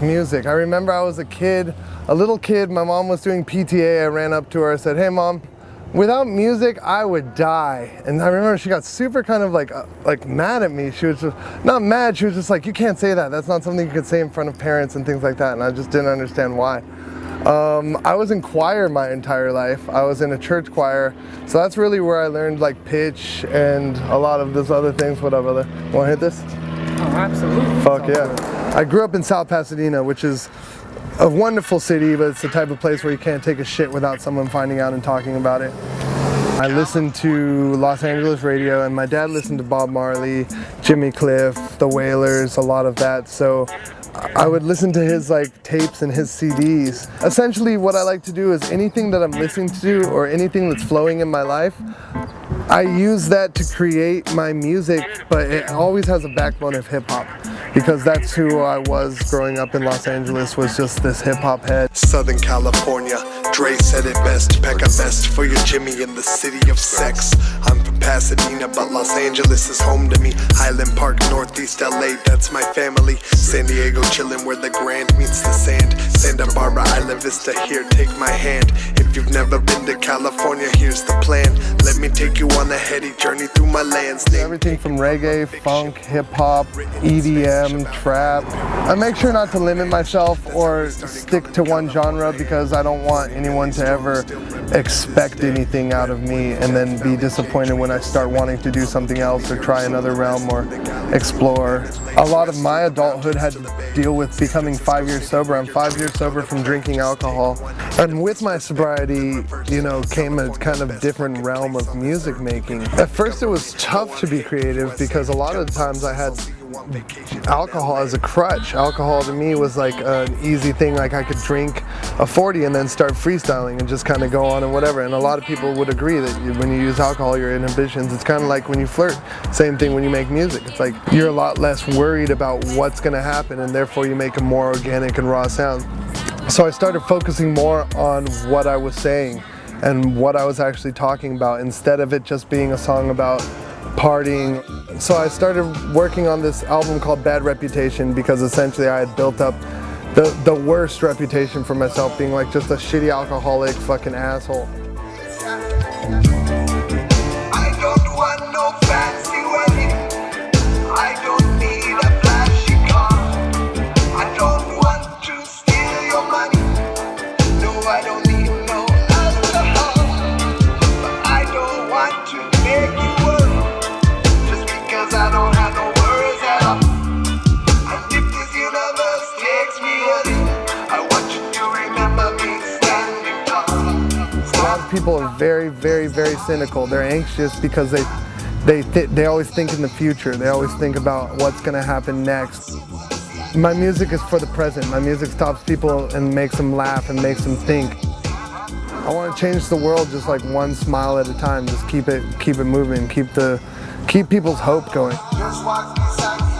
Music. I remember I was a little kid, my mom was doing PTA, I ran up to her, I said, "Hey mom, without music, I would die." And I remember she got super kind of like mad at me. She was just, not mad, she was just like, "You can't say that. That's not something you could say in front of parents," and things like that. And I just didn't understand why. I was in choir my entire life. I was in a church choir. So that's really where I learned like pitch and a lot of those other things. What up, brother? Want to hit this? Oh, absolutely. Fuck yeah. I grew up in South Pasadena, which is a wonderful city, but it's the type of place where you can't take a shit without someone finding out and talking about it. I listened to Los Angeles radio, and my dad listened to Bob Marley, Jimmy Cliff, the Wailers, a lot of that. So I would listen to his like tapes and his CDs. Essentially what I like to do is anything that I'm listening to or anything that's flowing in my life, I use that to create my music, but it always has a backbone of hip hop, because that's who I was growing up in Los Angeles, was just this hip hop head. Southern California, Dre said it best, pack a vest for your Jimmy in the city of sex. I'm from Pasadena, but Los Angeles is home to me. Highland Park, Northeast LA, that's my family. San Diego chillin' where the Grand meets the sand. Santa Barbara, Isla Vista, here, take my hand. If you've never been to California, here's the plan. Let me take you on a heady journey through my lands. Everything from reggae, funk, hip hop, EDM, trap. I make sure not to limit myself or stick to one genre, because I don't want anyone to ever expect anything out of me and then be disappointed when I start wanting to do something else or try another realm or explore. A lot of my adulthood had to deal with becoming 5 years sober. I'm 5 years sober from drinking alcohol. And with my sobriety, you know, came a kind of different realm of music making. At first it was tough to be creative, because a lot of the times I had alcohol as a crutch. Alcohol to me was like an easy thing, like I could drink a 40 and then start freestyling and just kind of go on and whatever. And a lot of people would agree that when you use alcohol, your inhibitions, it's kind of like when you flirt. Same thing when you make music. It's like you're a lot less worried about what's going to happen, and therefore you make a more organic and raw sound. So I started focusing more on what I was saying and what I was actually talking about, instead of it just being a song about partying. So I started working on this album called Bad Reputation, because essentially I had built up the worst reputation for myself, being like just a shitty alcoholic fucking asshole. I don't want no fancy wedding. I don't need a flashy car. I don't want to steal your money. No, I don't need no alcohol. But I don't want to make you worry, just because I don't have no worries at all. And if this universe takes me away, I want you to remember me standing tall. A lot of people are very, very, very cynical. They're anxious because they always think in the future. They always think about what's going to happen next. My music is for the present. My music stops people and makes them laugh and makes them think. I want to change the world just like one smile at a time. Just keep it moving. Keep people's hope going. Just walk beside